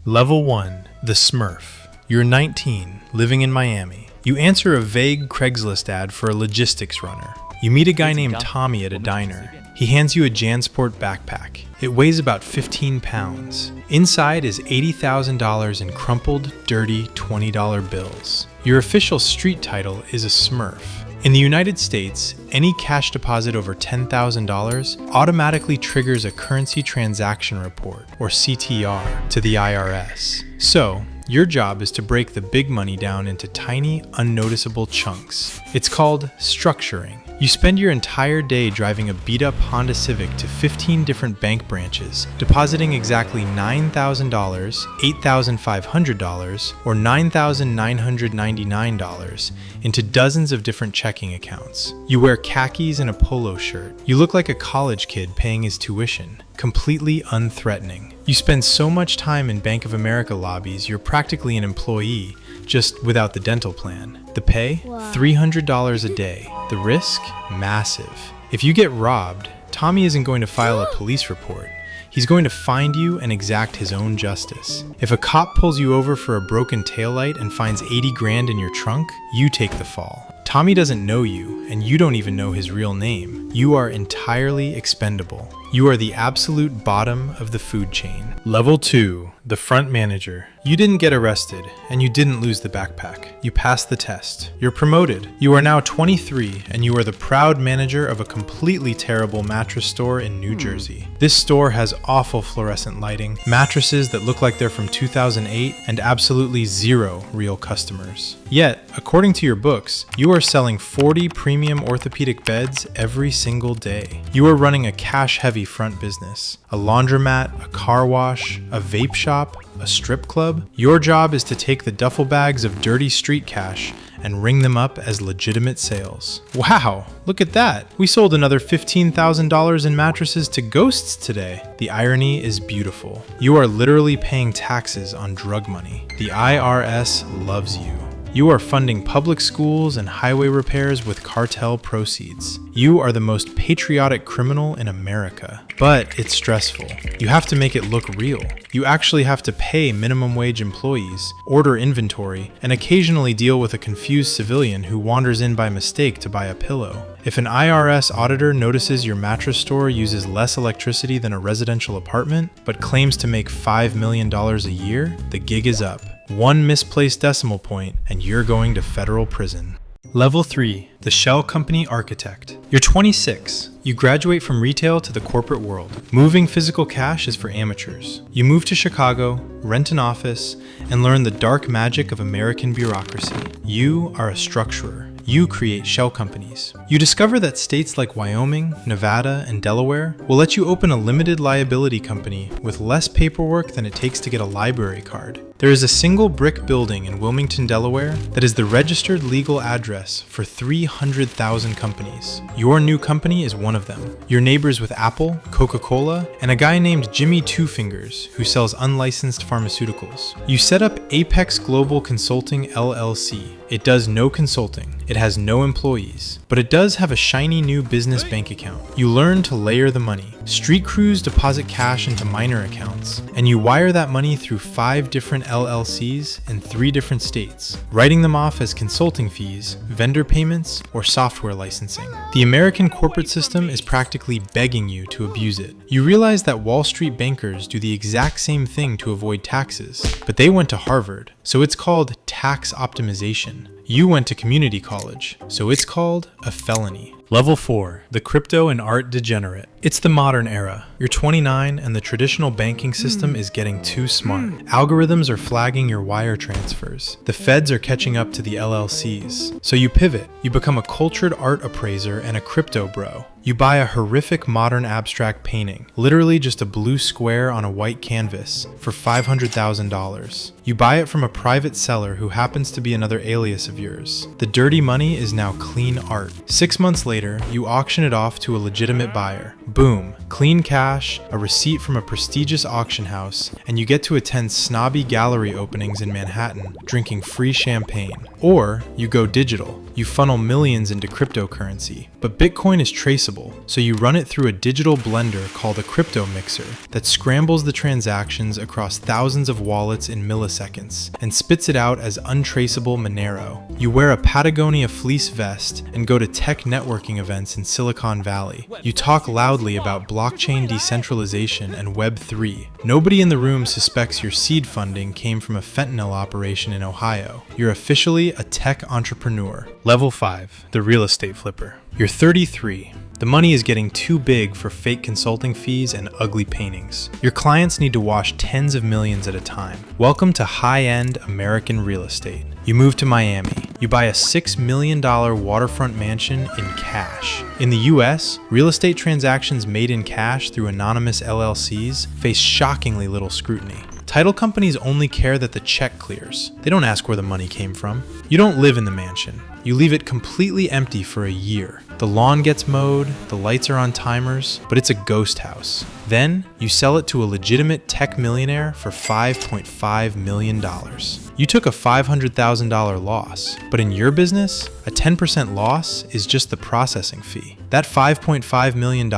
Level 1. The Smurf. You're 19, living in Miami. You answer a vague Craigslist ad for a logistics runner. You meet a guy named Tommy at a diner. He hands you a JanSport backpack. It weighs about 15 pounds. Inside is $80,000 in crumpled, dirty $20 bills. Your official street title is a Smurf. In the United States, any cash deposit over $10,000 automatically triggers a currency transaction report, or CTR, to the IRS. So, your job is to break the big money down into tiny, unnoticeable chunks. It's called structuring. You spend your entire day driving a beat-up Honda Civic to 15 different bank branches, depositing exactly $9,000, $8,500, or $9,999 into dozens of different checking accounts. You wear khakis and a polo shirt. You look like a college kid paying his tuition, completely unthreatening. You spend so much time in Bank of America lobbies, you're practically an employee, just without the dental plan. The pay? $300 a day. The risk? Massive. If you get robbed, Tommy isn't going to file a police report. He's going to find you and exact his own justice. If a cop pulls you over for a broken taillight and finds 80 grand in your trunk, you take the fall. Tommy doesn't know you, and you don't even know his real name. You are entirely expendable. You are the absolute bottom of the food chain. Level 2, the front manager. You didn't get arrested, and you didn't lose the backpack. You passed the test. You're promoted. You are now 23, and you are the proud manager of a completely terrible mattress store in New Jersey. This store has awful fluorescent lighting, mattresses that look like they're from 2008, and absolutely zero real customers. Yet, according to your books, you are selling 40 premium orthopedic beds every single day. You are running a cash-heavy front business, a laundromat, a car wash, a vape shop, a strip club. Your job is to take the duffel bags of dirty street cash and ring them up as legitimate sales. Wow, look at that. We sold another $15,000 in mattresses to ghosts today. The irony is beautiful. You are literally paying taxes on drug money. The IRS loves you. You are funding public schools and highway repairs with cartel proceeds. You are the most patriotic criminal in America. But it's stressful. You have to make it look real. You actually have to pay minimum wage employees, order inventory, and occasionally deal with a confused civilian who wanders in by mistake to buy a pillow. If an IRS auditor notices your mattress store uses less electricity than a residential apartment, but claims to make $5 million a year, the gig is up. One misplaced decimal point, and you're going to federal prison. Level 3, the shell company architect. You're 26. You graduate from retail to the corporate world. Moving physical cash is for amateurs. You move to Chicago, rent an office, and learn the dark magic of American bureaucracy. You are a structurer. You create shell companies. You discover that states like Wyoming, Nevada, and Delaware will let you open a limited liability company with less paperwork than it takes to get a library card. There is a single brick building in Wilmington, Delaware that is the registered legal address for 300,000 companies. Your new company is one of them. You're neighbors with Apple, Coca-Cola, and a guy named Jimmy Two Fingers who sells unlicensed pharmaceuticals. You set up Apex Global Consulting LLC. It does no consulting. It has no employees, but it does have a shiny new business bank account. You learn to layer the money. Street crews deposit cash into minor accounts, and you wire that money through 5 different LLCs in 3 different states, writing them off as consulting fees, vendor payments, or software licensing. The American corporate system is practically begging you to abuse it. You realize that Wall Street bankers do the exact same thing to avoid taxes, but they went to Harvard, so it's called tax optimization. You went to community college, so it's called a felony. Level 4, the crypto and art degenerate. It's the modern era. You're 29 and the traditional banking system is getting too smart. Algorithms are flagging your wire transfers. The feds are catching up to the LLCs. So you pivot. You become a cultured art appraiser and a crypto bro. You buy a horrific modern abstract painting, literally just a blue square on a white canvas, for $500,000. You buy it from a private seller who happens to be another alias of yours. The dirty money is now clean art. 6 months later, you auction it off to a legitimate buyer. Boom, clean cash, a receipt from a prestigious auction house, and you get to attend snobby gallery openings in Manhattan, drinking free champagne. Or you go digital. You funnel millions into cryptocurrency. But Bitcoin is traceable, so you run it through a digital blender called a crypto mixer that scrambles the transactions across thousands of wallets in milliseconds and spits it out as untraceable Monero. You wear a Patagonia fleece vest and go to tech networking events in Silicon Valley. You talk loudly about blockchain decentralization and Web3. Nobody in the room suspects your seed funding came from a fentanyl operation in Ohio. You're officially a tech entrepreneur. Level 5, the real estate flipper. You're 33. The money is getting too big for fake consulting fees and ugly paintings. Your clients need to wash tens of millions at a time. Welcome to high-end American real estate. You move to Miami. You buy a $6 million waterfront mansion in cash. In the US, real estate transactions made in cash through anonymous LLCs face shockingly little scrutiny. Title companies only care that the check clears. They don't ask where the money came from. You don't live in the mansion. You leave it completely empty for a year. The lawn gets mowed, the lights are on timers, but it's a ghost house. Then, you sell it to a legitimate tech millionaire for $5.5 million. You took a $500,000 loss, but in your business, a 10% loss is just the processing fee. That $5.5 million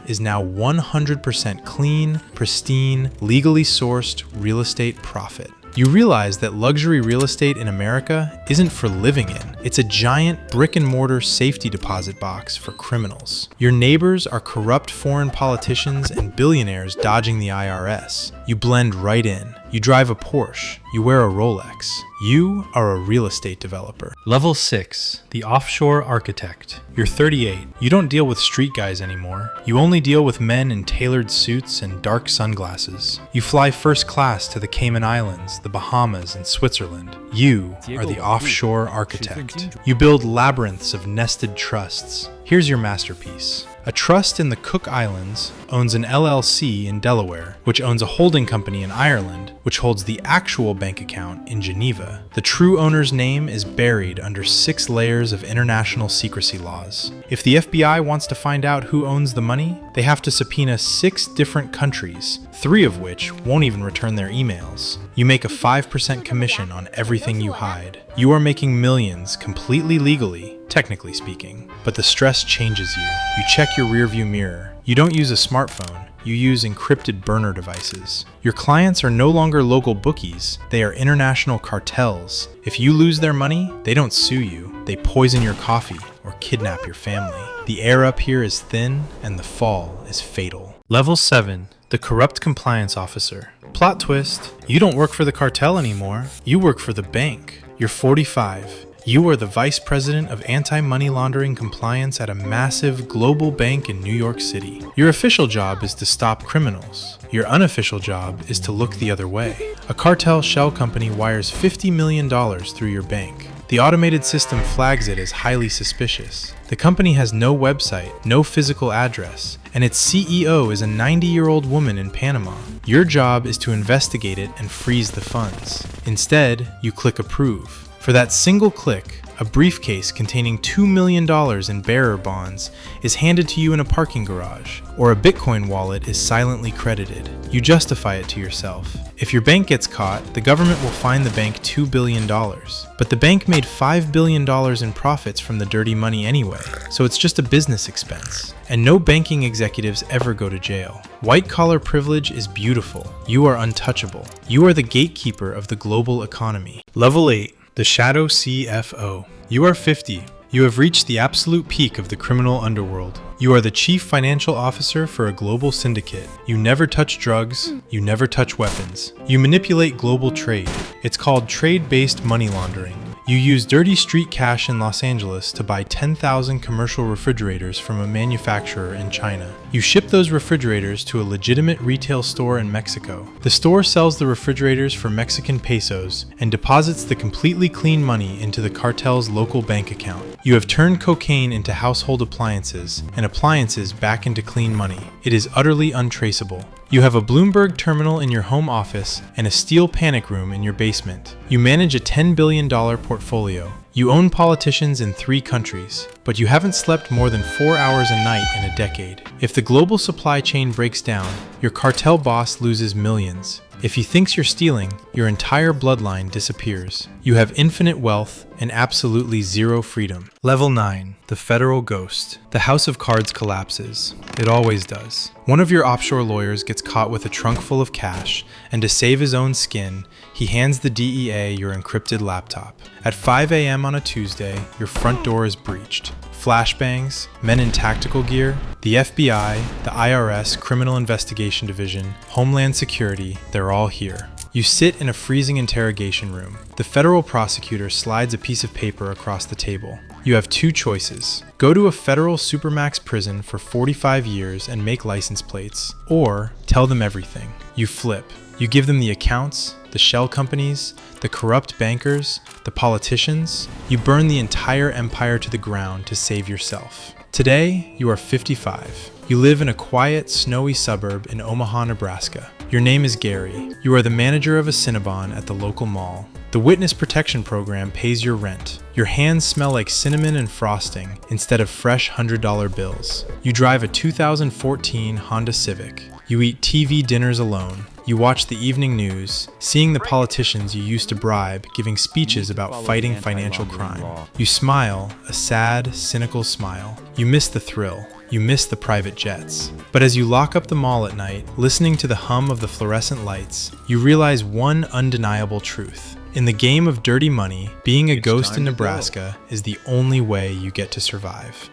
is now 100% clean, pristine, legally sourced real estate profit. You realize that luxury real estate in America isn't for living in. It's a giant brick-and-mortar safety deposit box for criminals. Your neighbors are corrupt foreign politicians and billionaires dodging the IRS. You blend right in. You drive a Porsche. You wear a Rolex. You are a real estate developer. Level 6, the offshore architect. You're 38. You don't deal with street guys anymore. You only deal with men in tailored suits and dark sunglasses. You fly first class to the Cayman Islands, the Bahamas, and Switzerland. You are the offshore architect. You build labyrinths of nested trusts. Here's your masterpiece. A trust in the Cook Islands owns an LLC in Delaware, which owns a holding company in Ireland, which holds the actual bank account in Geneva. The true owner's name is buried under 6 layers of international secrecy laws. If the FBI wants to find out who owns the money, they have to subpoena 6 different countries, 3 of which won't even return their emails. You make a 5% commission on everything you hide. You are making millions completely legally, technically speaking, but the stress changes you. You check your rearview mirror. You don't use a smartphone. You use encrypted burner devices. Your clients are no longer local bookies. They are international cartels. If you lose their money, they don't sue you. They poison your coffee or kidnap your family. The air up here is thin and the fall is fatal. Level 7, the corrupt compliance officer. Plot twist, you don't work for the cartel anymore. You work for the bank. You're 45. You are the vice president of anti-money laundering compliance at a massive global bank in New York City. Your official job is to stop criminals. Your unofficial job is to look the other way. A cartel shell company wires $50 million through your bank. The automated system flags it as highly suspicious. The company has no website, no physical address, and its CEO is a 90-year-old woman in Panama. Your job is to investigate it and freeze the funds. Instead, you click approve. For that single click, a briefcase containing $2 million in bearer bonds is handed to you in a parking garage, or a Bitcoin wallet is silently credited. You justify it to yourself. If your bank gets caught, the government will fine the bank $2 billion. But the bank made $5 billion in profits from the dirty money anyway, so it's just a business expense. And no banking executives ever go to jail. White-collar privilege is beautiful. You are untouchable. You are the gatekeeper of the global economy. Level 8. The Shadow CFO. You are 50. You have reached the absolute peak of the criminal underworld. You are the chief financial officer for a global syndicate. You never touch drugs. You never touch weapons. You manipulate global trade. It's called trade-based money laundering. You use dirty street cash in Los Angeles to buy 10,000 commercial refrigerators from a manufacturer in China. You ship those refrigerators to a legitimate retail store in Mexico. The store sells the refrigerators for Mexican pesos and deposits the completely clean money into the cartel's local bank account. You have turned cocaine into household appliances and appliances back into clean money. It is utterly untraceable. You have a Bloomberg terminal in your home office and a steel panic room in your basement. You manage a $10 billion portfolio. You own politicians in 3 countries, but you haven't slept more than 4 hours a night in a decade. If the global supply chain breaks down, your cartel boss loses millions. If he thinks you're stealing, your entire bloodline disappears. You have infinite wealth and absolutely zero freedom. Level 9, the Federal Ghost. The House of Cards collapses. It always does. One of your offshore lawyers gets caught with a trunk full of cash, and to save his own skin, he hands the DEA your encrypted laptop. At 5 a.m. on a Tuesday, your front door is breached. Flashbangs, men in tactical gear, the FBI, the IRS, Criminal Investigation Division, Homeland Security, they're all here. You sit in a freezing interrogation room. The federal prosecutor slides a piece of paper across the table. You have two choices. Go to a federal supermax prison for 45 years and make license plates, or tell them everything. You flip. You give them the accounts, the shell companies, the corrupt bankers, the politicians. You burn the entire empire to the ground to save yourself. Today, you are 55. You live in a quiet, snowy suburb in Omaha, Nebraska. Your name is Gary. You are the manager of a Cinnabon at the local mall. The Witness Protection Program pays your rent. Your hands smell like cinnamon and frosting instead of fresh $100 bills. You drive a 2014 Honda Civic. You eat TV dinners alone. You watch the evening news, seeing the politicians you used to bribe giving speeches about fighting financial crime. You smile, a sad, cynical smile. You miss the thrill. You miss the private jets. But as you lock up the mall at night, listening to the hum of the fluorescent lights, you realize one undeniable truth. In the game of dirty money, being a ghost in Nebraska is the only way you get to survive.